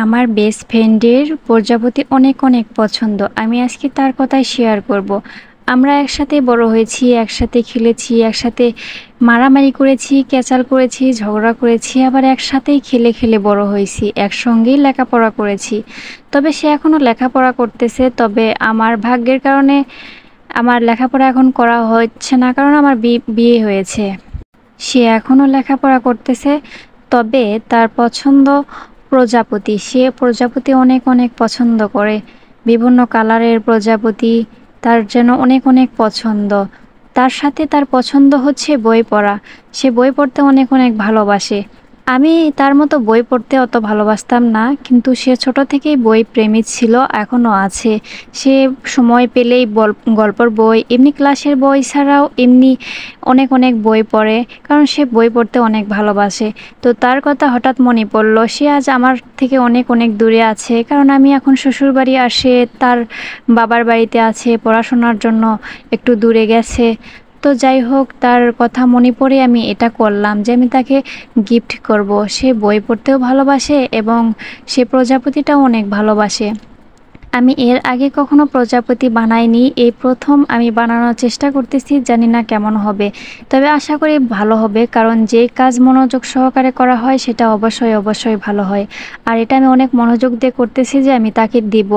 আমার বেস্ট ফ্রেন্ডের প্রজাপতি অনেক অনেক পছন্দ। আমি আজকে তার কথাই শেয়ার করব। আমরা একসাথে বড় হয়েছি, একসাথে খেলেছি, একসাথে মারামারি করেছি, ক্যাচাল করেছি, ঝগড়া করেছি, আবার একসাথেই খেলে খেলে বড় হয়েছি, একসঙ্গেই লেখাপড়া করেছি। তবে সে এখনও লেখাপড়া করতেছে, তবে আমার ভাগ্যের কারণে আমার লেখাপড়া এখন করা হচ্ছে না, কারণ আমার বিয়ে হয়েছে। সে এখনও লেখাপড়া করতেছে, তবে তার পছন্দ প্রজাপতি। সে প্রজাপতি অনেক অনেক পছন্দ করে, বিভিন্ন কালারের প্রজাপতি তার যেন অনেক অনেক পছন্দ। তার সাথে তার পছন্দ হচ্ছে বই পড়া। সে বই পড়তে অনেক অনেক ভালোবাসে। আমি তার মতো বই পড়তে অত ভালোবাসতাম না, কিন্তু সে ছোট থেকেই বই প্রেমী ছিল, এখনও আছে। সে সময় পেলেই গল্পের বই, এমনি ক্লাসের বই ছাড়াও এমনি অনেক অনেক বই পড়ে, কারণ সে বই পড়তে অনেক ভালোবাসে। তো তার কথা হঠাৎ মনে পড়লো, সে আজ আমার থেকে অনেক অনেক দূরে আছে, কারণ আমি এখন শ্বশুরবাড়ি আসে, তার বাবার বাড়িতে আছে, পড়াশোনার জন্য একটু দূরে গেছে। তো যাই হোক, তার কথা মনে পড়ে আমি এটা করলাম যে আমি তাকে গিফট করব। সে বই পড়তেও ভালোবাসে এবং সে প্রজাপতিটাও অনেক ভালোবাসে। আমি এর আগে কখনো প্রজাপতি বানাইনি, এই প্রথম আমি বানানোর চেষ্টা করতেছি, জানি না কেমন হবে, তবে আশা করি ভালো হবে, কারণ যে কাজ মনোযোগ সহকারে করা হয় সেটা অবশ্যই অবশ্যই ভালো হয়। আর এটা আমি অনেক মনোযোগ দিয়ে করতেছি যে আমি তাকে দিব।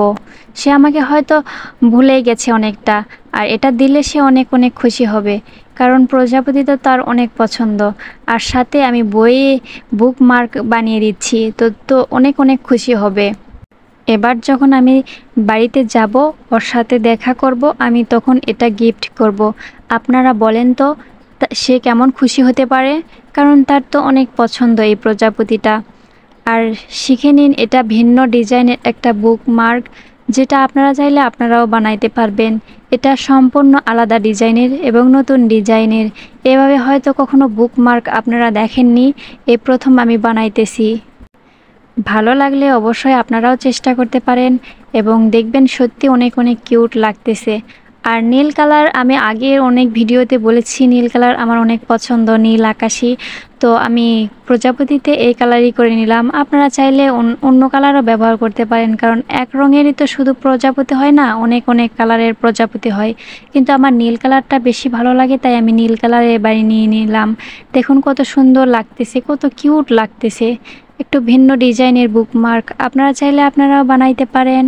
সে আমাকে হয়তো ভুলেই গেছে অনেকটা, আর এটা দিলে সে অনেক অনেক খুশি হবে, কারণ প্রজাপতি তো তার অনেক পছন্দ। আর সাথে আমি বইয়ে বুকমার্ক বানিয়ে দিচ্ছি, তো তো অনেক অনেক খুশি হবে। এবার যখন আমি বাড়িতে যাব, ওর সাথে দেখা করব, আমি তখন এটা গিফট করব। আপনারা বলেন তো সে কেমন খুশি হতে পারে, কারণ তার তো অনেক পছন্দ এই প্রজাপতিটা। আর শিখে নিন, এটা ভিন্ন ডিজাইনের একটা বুকমার্ক, যেটা আপনারা চাইলে আপনারাও বানাইতে পারবেন। এটা সম্পূর্ণ আলাদা ডিজাইনের এবং নতুন ডিজাইনের। এভাবে হয়তো কখনো বুকমার্ক আপনারা দেখেননি, এই প্রথম আমি বানাইতেছি। ভালো লাগলে অবশ্যই আপনারাও চেষ্টা করতে পারেন এবং দেখবেন সত্যি অনেক অনেক কিউট লাগতেছে। আর নীল কালার আমি আগের অনেক ভিডিওতে বলেছি, নীল কালার আমার অনেক পছন্দ, নীল আকাশি। তো আমি প্রজাপতিতে এই কালারই করে নিলাম। আপনারা চাইলে অন্য কালারও ব্যবহার করতে পারেন, কারণ এক রঙেরই তো শুধু প্রজাপতি হয় না, অনেক অনেক কালারের প্রজাপতি হয়। কিন্তু আমার নীল কালারটা বেশি ভালো লাগে, তাই আমি নীল কালারে বাড়ি নিয়ে নিলাম। দেখুন কত সুন্দর লাগতেছে, কত কিউট লাগতেছে। একটু ভিন্ন ডিজাইনের বুকমার্ক আপনারা চাইলে আপনারাও বানাইতে পারেন।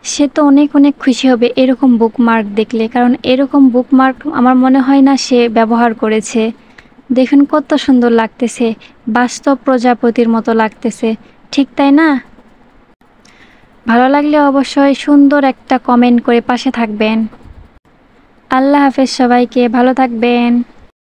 সে তো অনেক অনেক খুশি হবে এরকম বুকমার্ক দেখলে, কারণ এরকম বুকমার্ক আমার মনে হয় না সে ব্যবহার করেছে। দেখুন কত সুন্দর লাগতেছে, বাস্তব প্রজাপতির মতো লাগতেছে, ঠিক তাই না? ভালো লাগলে অবশ্যই সুন্দর একটা কমেন্ট করে পাশে থাকবেন। আল্লাহ হাফেজ, সবাইকে ভালো থাকবেন।